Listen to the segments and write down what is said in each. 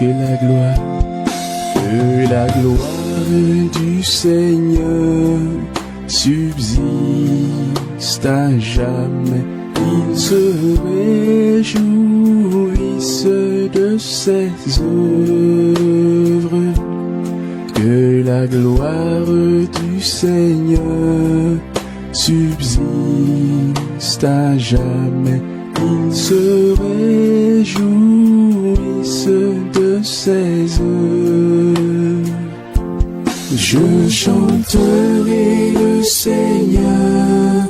que la gloire du Seigneur subsiste à jamais. Ils se réjouissent de ses œuvres. Que la gloire du Seigneur subsiste à jamais. Ils se réjouissent de ses œuvres. Je chanterai le Seigneur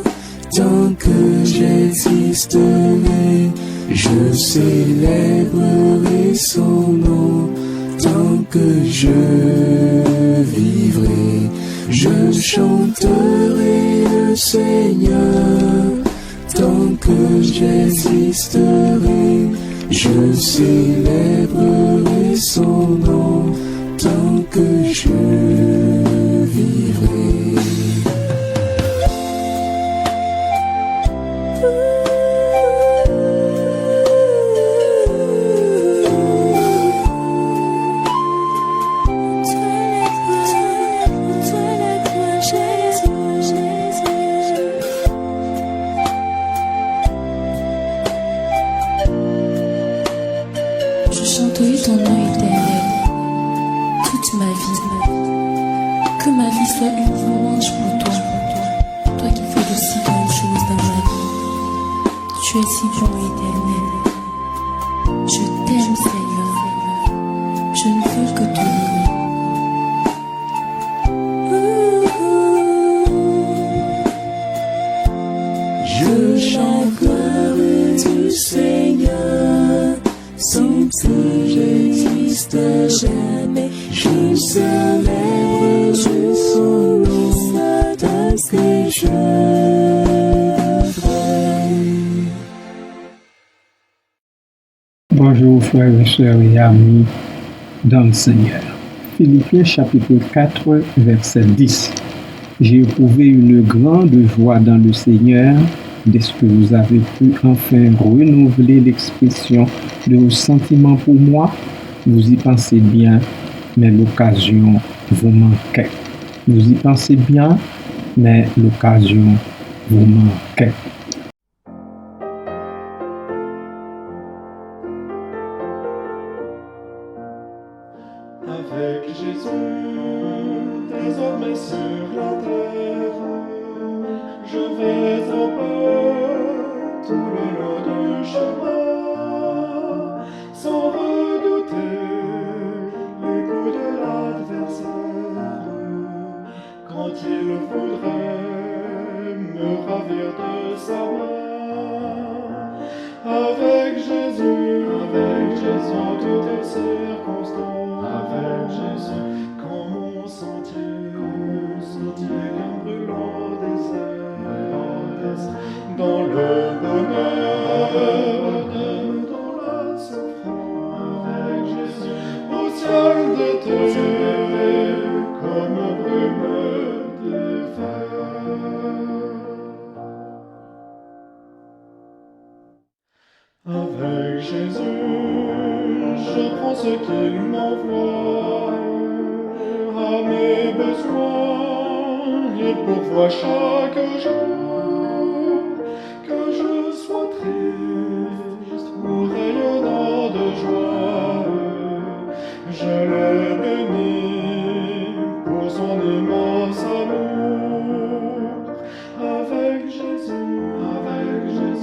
tant que j'existerai. Je célébrerai son nom tant que je vivrai. Je chanterai le Seigneur tant que j'existerai. Je célébrerai son nom tant que je vivrai. Je chanterai ton nom éternel toute ma vie. Que ma vie soit une louange pour toi. Toi qui fais de si bonnes choses dans ma vie. Tu es si bon éternel. Je t'aime Seigneur. Je ne veux que te louer. Je chanterai du Seigneur sans que j'existe jamais. Je célèbre son nom tant que je vivrai. Bonjour frères et sœurs et amis dans le Seigneur. Philippiens chapitre 4 verset 10. J'ai éprouvé une grande joie dans le Seigneur dès que vous avez pu enfin renouveler l'expression de vos sentiments pour moi. Vous y pensez bien, mais l'occasion vous manquait. Vous y pensez bien, mais l'occasion vous manquait. Avec Jésus, désormais sur la terre, je vais en paix tout le long du chemin, sans redouter les coups de l'adversaire, quand il voudrait me ravir de sa main. Avec Jésus en toutes circonstances, avec Jésus quand mon sentier est un brûlant désert, dans le bonheur, dans la souffrance, avec Jésus au ciel d'été, comme brume d'hiver. Avec Jésus, je prends ce qu'il m'envoie à mes besoins. Il pourvoit chaque jour, que je sois triste ou rayonnant de joie. Je l'ai béni pour son immense amour. Avec Jésus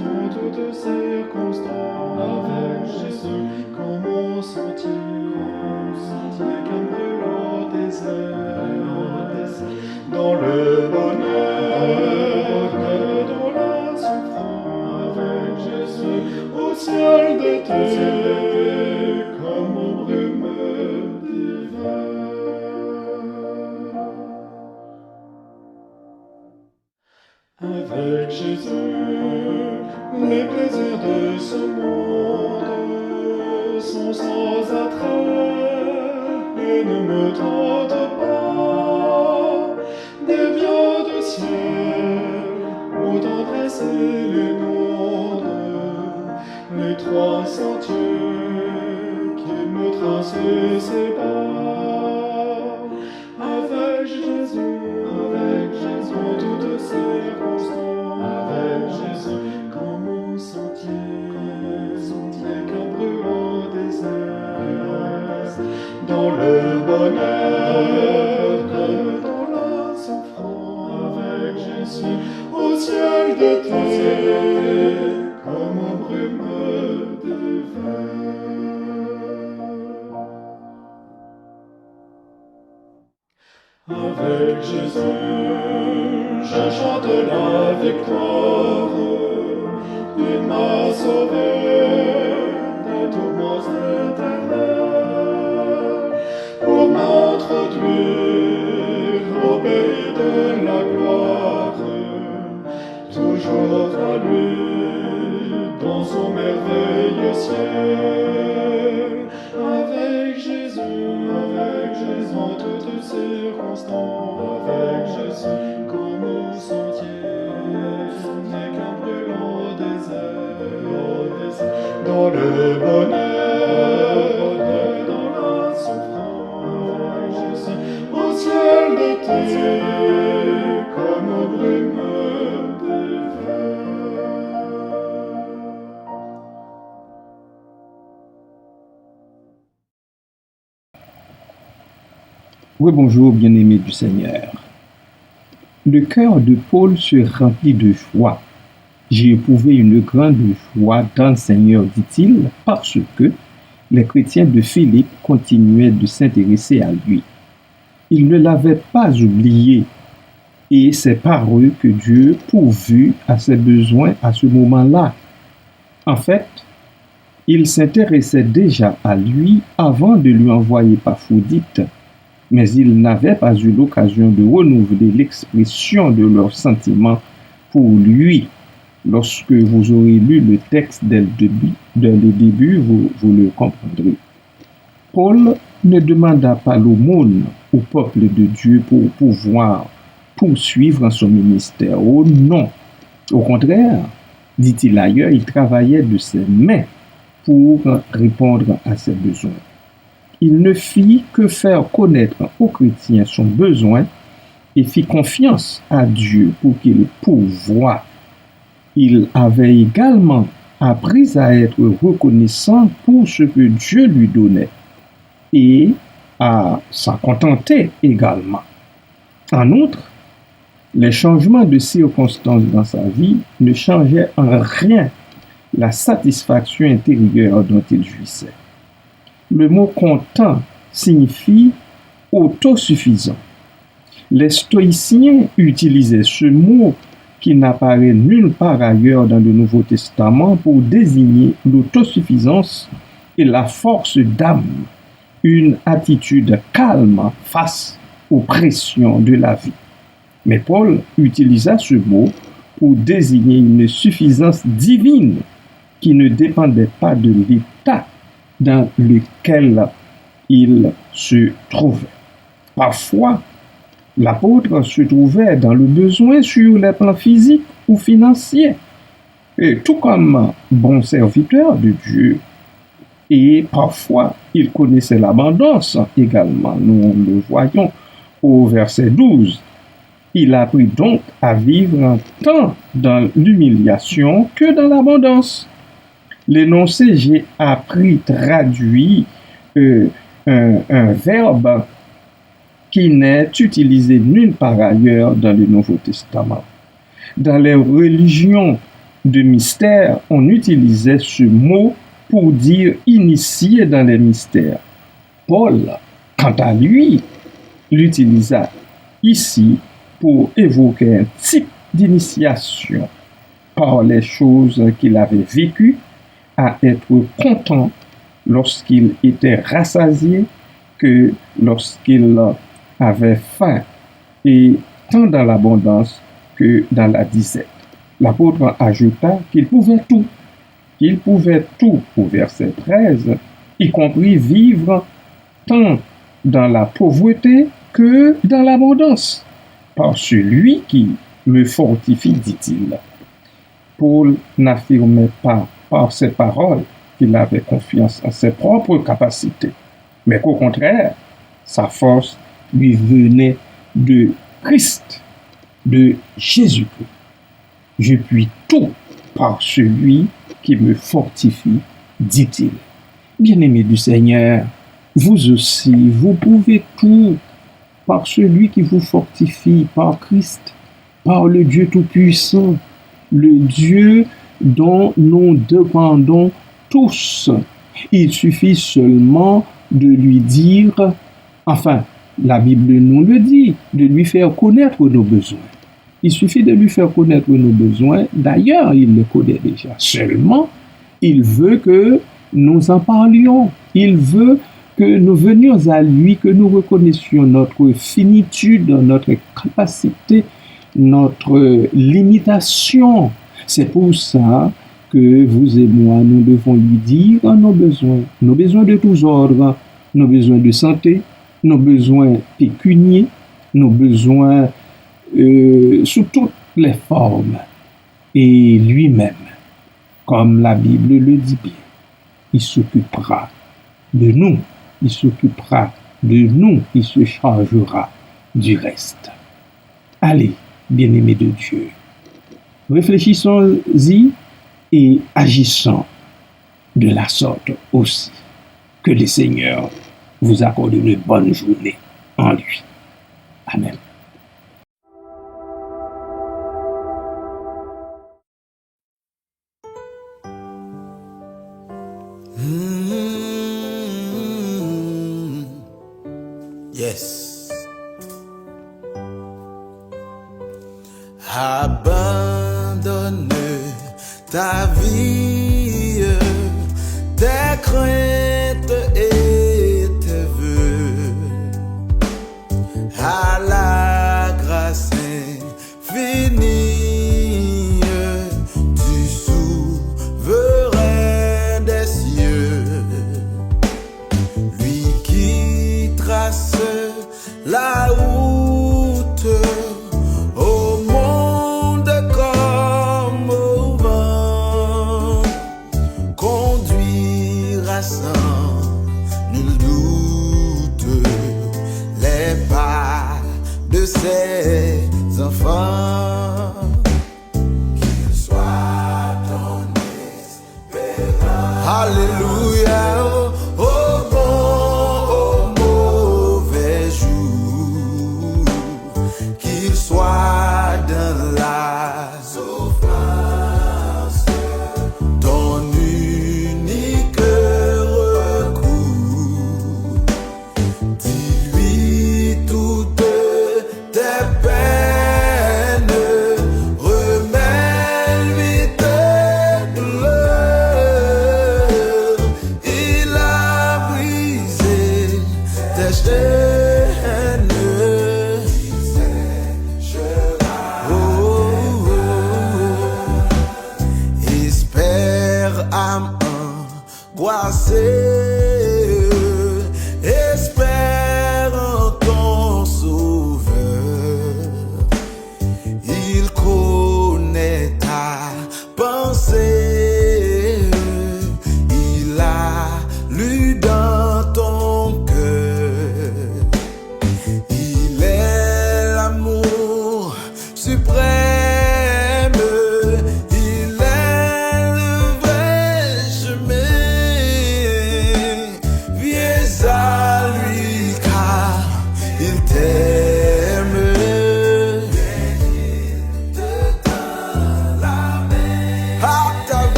en toutes circonstances, avec Jésus quand mon sentier est qu'un brûlant désert, dans le bonheur, dans la souffrance, avec Jésus au ciel d'été, comme aux brumes d'hiver. Avec Jésus, les plaisirs de ce monde sont sans attrait et ne me tentent pas. Des biens du ciel ont empressé les mondes, les trois sentiers qui me prince s'ébat. Avec Jésus, en toutes circonstances, avec Jésus, comme au sentier qu'un brûlant désert, dans le bonheur, dans la souffrance, avec Jésus, au ciel d'été, comme aux brumes d'hiver. Avec Jésus, je chante la victoire. Il m'a sauvé des tourments éternels pour m'introduire au pays de la gloire. Toujours à lui, dans son merveilleux ciel. Avec Jésus, en toutes circonstances, avec Jésus, comme au sentier qu'un brûlant désert, dans le bonheur, dans la souffrance, avec Jésus, au ciel d'été, comme aux brumes d'hiver. Oui, bonjour, bien-aimés du Seigneur. Le cœur de Paul se remplit de joie. J'ai éprouvé une grande joie dans le Seigneur, dit-il, parce que les chrétiens de Philippe continuaient de s'intéresser à lui. Ils ne l'avaient pas oublié, et c'est par eux que Dieu pourvut à ses besoins à ce moment-là. En fait, ils s'intéressaient déjà à lui avant de lui envoyer Paphrodite, mais ils n'avaient pas eu l'occasion de renouveler l'expression de leurs sentiments pour lui. Lorsque vous aurez lu le texte dès le début, vous le comprendrez. Paul ne demanda pas l'aumône au peuple de Dieu pour pouvoir poursuivre son ministère. Oh non! Au contraire, dit-il ailleurs, il travaillait de ses mains pour répondre à ses besoins. Il ne fit que faire connaître aux chrétiens son besoin et fit confiance à Dieu pour qu'il pourvoie. Il avait également appris à être reconnaissant pour ce que Dieu lui donnait et à s'en contenter également. En outre, les changements de circonstances dans sa vie ne changeaient en rien la satisfaction intérieure dont il jouissait. Le mot content signifie autosuffisant. Les stoïciens utilisaient ce mot qui n'apparaît nulle part ailleurs dans le Nouveau Testament pour désigner l'autosuffisance et la force d'âme, une attitude calme face aux pressions de la vie. Mais Paul utilisa ce mot pour désigner une suffisance divine qui ne dépendait pas de l'état dans lequel il se trouvait. Parfois, l'apôtre se trouvait dans le besoin sur les plans physiques ou financiers, et tout comme bon serviteur de Dieu. Et parfois, il connaissait l'abondance également. Nous le voyons au verset 12. Il apprit donc à vivre tant dans l'humiliation que dans l'abondance. L'énoncé « j'ai appris » traduit un verbe qui n'est utilisé nulle part ailleurs dans le Nouveau Testament. Dans les religions de mystère, on utilisait ce mot pour dire initié dans les mystères. Paul, quant à lui, l'utilisa ici pour évoquer un type d'initiation par les choses qu'il avait vécues, à être content lorsqu'il était rassasié que lorsqu'il avait faim, et tant dans l'abondance que dans la disette. L'apôtre ajouta qu'il pouvait tout au verset 13, y compris vivre tant dans la pauvreté que dans l'abondance, par celui qui me fortifie, dit-il. Paul n'affirmait pas par ses paroles qu'il avait confiance en ses propres capacités. mais qu'au contraire, sa force lui venait de Christ, de Jésus-Christ. Je puis tout par celui qui me fortifie, dit-il. Bien-aimés du Seigneur, vous aussi, vous pouvez tout par celui qui vous fortifie, par Christ, par le Dieu Tout-Puissant, le Dieu dont nous dépendons tous. Il suffit seulement de lui dire, enfin, la Bible nous le dit, de lui faire connaître nos besoins. Il suffit de lui faire connaître nos besoins. D'ailleurs, il les connaît déjà. Seulement, il veut que nous en parlions. Il veut que nous venions à lui, que nous reconnaissions notre finitude, notre capacité, notre limitation. C'est pour ça que vous et moi, nous devons lui dire nos besoins de tous ordres, nos besoins de santé, nos besoins pécuniaires, nos besoins sous toutes les formes. Et lui-même, comme la Bible le dit bien, il s'occupera de nous, il s'occupera de nous, il se chargera du reste. Allez, bien-aimés de Dieu, réfléchissons-y et agissons de la sorte aussi. Que le Seigneur vous accorde une bonne journée en lui. Amen. Yes. Abandonne ta vie, tes craintes et tes vœux à la grâce infinie du souverain des cieux, lui qui trace la route au monde comme au vent, conduira sans nul doute les pas de ses enfants. Qu'il soit ton espérance. Alléluia. Soit dans la souffrance, ton unique recours. Dis-lui toutes tes peines, remets-lui tes douleurs. Il a brisé tes chaînes. Âme angoissée, espère en ton sauveur. Il connaît ta pensée, il a lu dans ton cœur. Il est l'amour suprême.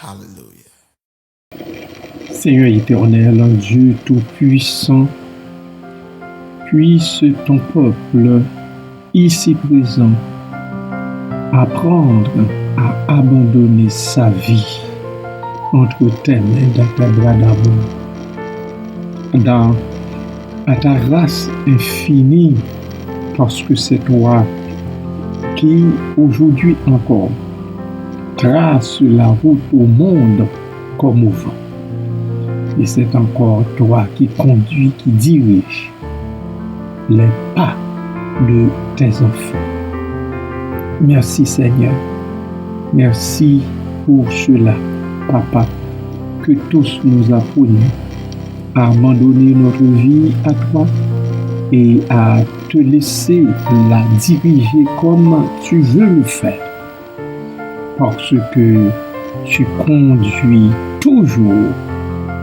Hallelujah. Seigneur éternel, Dieu Tout-Puissant, puisse ton peuple ici présent apprendre à abandonner sa vie entre tes mains dans tes bras d'amour, à ta grâce infinie, parce que c'est toi qui, aujourd'hui encore, trace la route au monde comme au vent. Et c'est encore toi qui conduis, qui dirige les pas de tes enfants. Merci Seigneur. Merci pour cela, Papa, que tous nous apprenons à abandonner notre vie à toi et à te laisser la diriger comme tu veux le faire. Parce que tu conduis toujours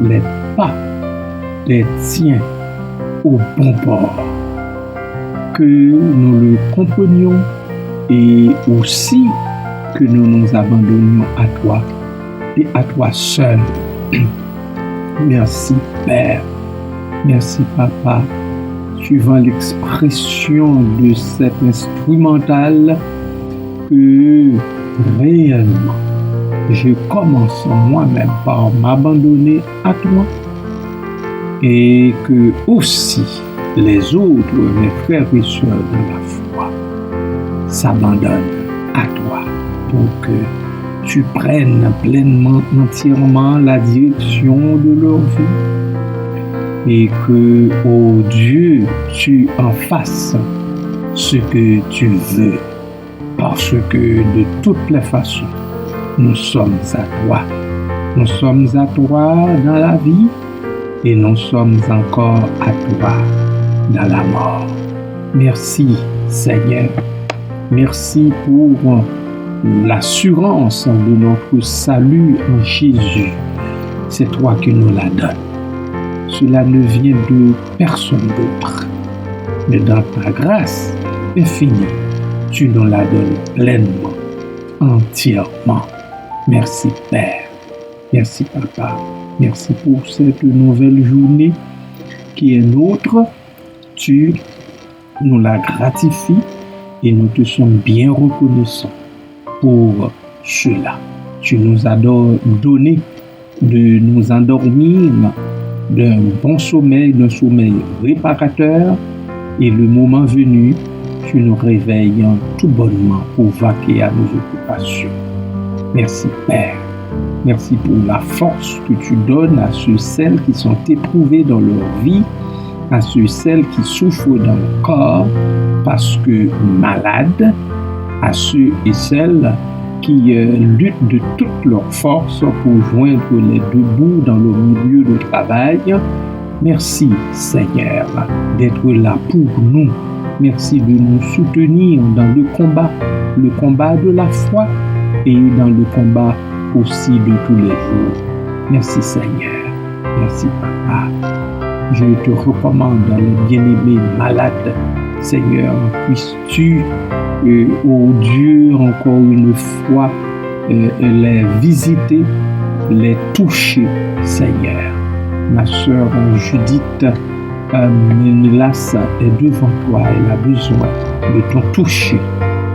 les pas des tiens au bon port. Que nous le comprenions et aussi que nous nous abandonnions à toi et à toi seul. Merci Père, merci Papa, suivant l'expression de cet instrumental, que réellement je commence moi-même par m'abandonner à toi et que aussi les autres, mes frères et sœurs dans la foi, s'abandonnent à toi pour que tu prennes pleinement, entièrement la direction de leur vie et que, ô Dieu, tu en fasses ce que tu veux, parce que de toutes les façons, nous sommes à toi. Nous sommes à toi dans la vie et nous sommes encore à toi dans la mort. Merci Seigneur. Merci pour l'assurance de notre salut en Jésus. C'est toi qui nous la donnes. Cela ne vient de personne d'autre. Mais dans ta grâce infinie, tu nous la donnes pleinement, entièrement. Merci Père. Merci Papa. Merci pour cette nouvelle journée qui est nôtre. Tu nous la gratifies et nous te sommes bien reconnaissants pour cela. Tu nous as donné de nous endormir d'un bon sommeil, d'un sommeil réparateur, et le moment venu, tu nous réveilles tout bonnement pour vaquer à nos occupations. Merci Père. Merci pour la force que tu donnes à ceux et celles qui sont éprouvés dans leur vie, à ceux et celles qui souffrent dans le corps parce que malades, à ceux et celles qui luttent de toute leur force pour joindre les deux bouts dans le milieu de travail. Merci Seigneur d'être là pour nous. Merci de nous soutenir dans le combat de la foi et dans le combat aussi de tous les jours. Merci Seigneur. Merci Papa. Je te recommande les bien-aimés malades. Seigneur, puisses-tu, ô Dieu, encore une fois, les visiter, les toucher, Seigneur. Ma sœur Judith Ménélas est devant toi. Elle a besoin de ton toucher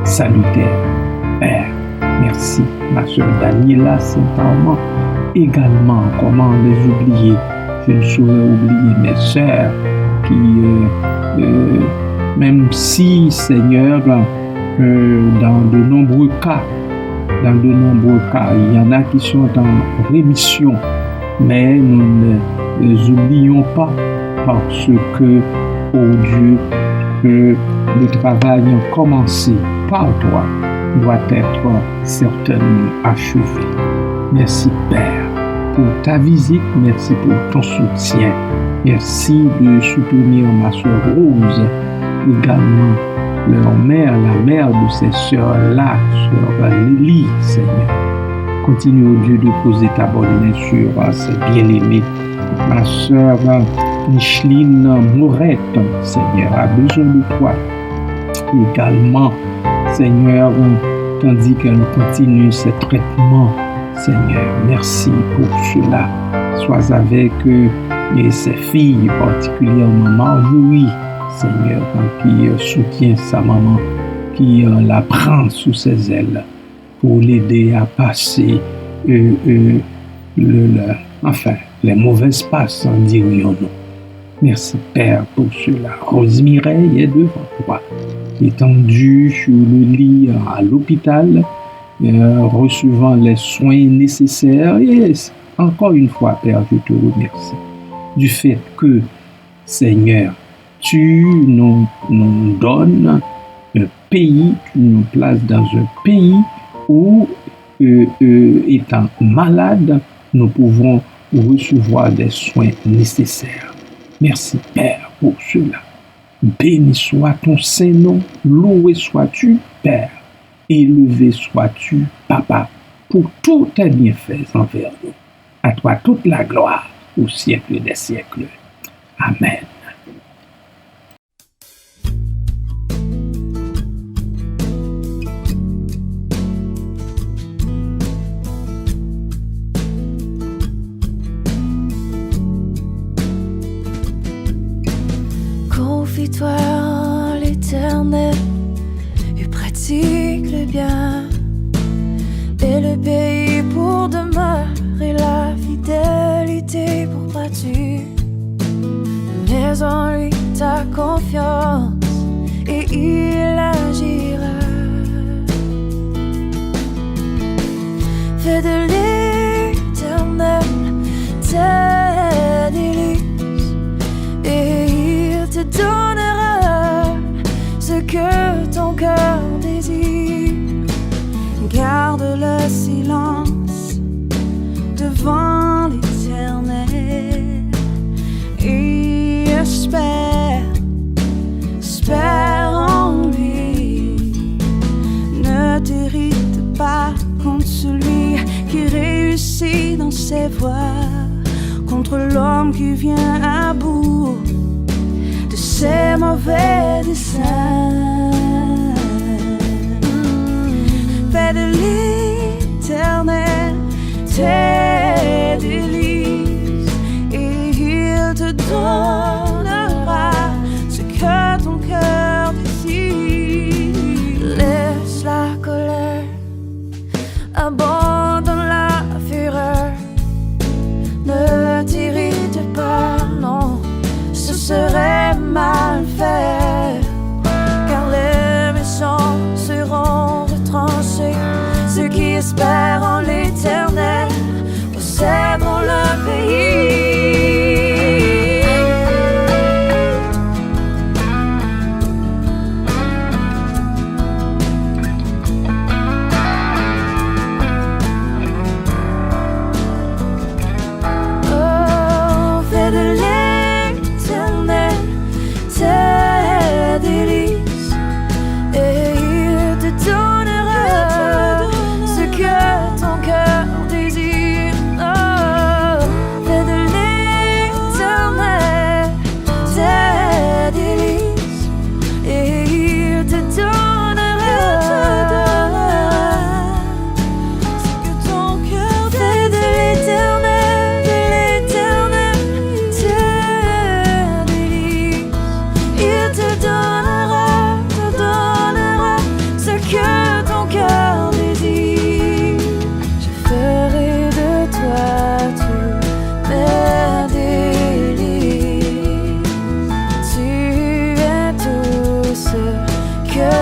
salutaire. Père, merci. Ma sœur Daniela Saint-Armand également. Comment les oublier? Je ne saurais oublier mes sœurs qui, même si, Seigneur, dans de nombreux cas, il y en a qui sont en rémission, mais nous ne les oublions pas parce que, oh Dieu, le travail commencé par toi doit être certainement achevé. Merci Père pour ta visite, merci pour ton soutien, merci de soutenir ma soeur Rose, également leur mère, la mère de ces sœurs-là, sœur Lily, Seigneur. Continue, oh Dieu, de poser ta bonne main sur ces bien-aimés. Ma sœur Micheline Mourette, Seigneur, a besoin de toi. Également, Seigneur, tandis qu'elle continue ses traitements, Seigneur. Merci pour cela. Sois avec ses filles, particulièrement Marjorie, Seigneur, qui soutient sa maman, qui la prend sous ses ailes pour l'aider à passer les mauvaises passes, dirions-nous. Merci, Père, pour cela. Rose Mireille est devant toi, étendue sur le lit à l'hôpital, recevant les soins nécessaires. Et encore une fois, Père, je te remercie du fait que, Seigneur, tu nous donnes un pays, tu nous places dans un pays où, étant malade, nous pouvons recevoir des soins nécessaires. Merci, Père, pour cela. Béni soit ton Saint-Nom, loué sois-tu, Père, élevé sois-tu, Papa, pour tous tes bienfaits envers nous. À toi toute la gloire au siècle des siècles. Amen. Confie-toi en l'Éternel et pratique le bien. Et le pays pour demeurer, la fidélité pour pâture. Mets en lui ta confiance et il agira. Fais de l'Éternel tes délices et il te donnera ce que ton cœur désire. Garde le silence devant l'Éternel et espère en lui. Ne t'irrite pas contre celui qui réussit dans ses voies, contre l'homme qui vient à bout de ses mauvais desseins. Fais de l'Éternel tes délices et il te donnera ce que ton cœur désire. Laisse la colère, abandonne la fureur. Ne t'irrite pas, non, ce serait mal faire, car les méchants seront retranchés. Ceux qui espèrent en l'Éternel posséderont le pays. Oh, fais de l'Éternel tes délices et il te donnera ce que ton cœur désire. Oh, fais de l'Éternel tes délices et il te donnera ce que ton cœur désire. Fais de l'Éternel tes délices, il te donnera ce que ton cœur désire. Je ferai de toi tous mes délices. Tu es tout ce que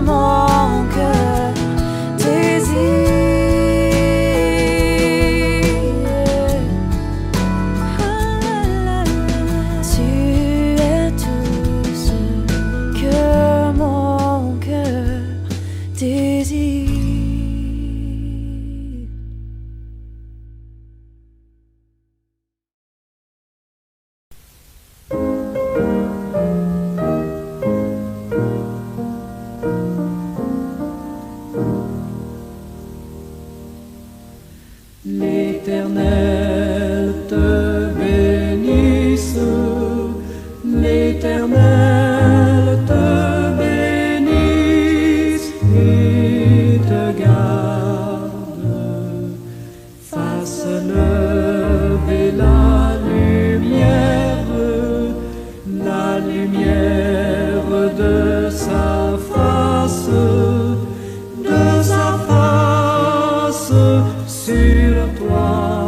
mon cœur désire. Tu es tout ce que mon cœur désire. L'Éternel te bénisse, l'Éternel te bénisse et te garde. sur toi.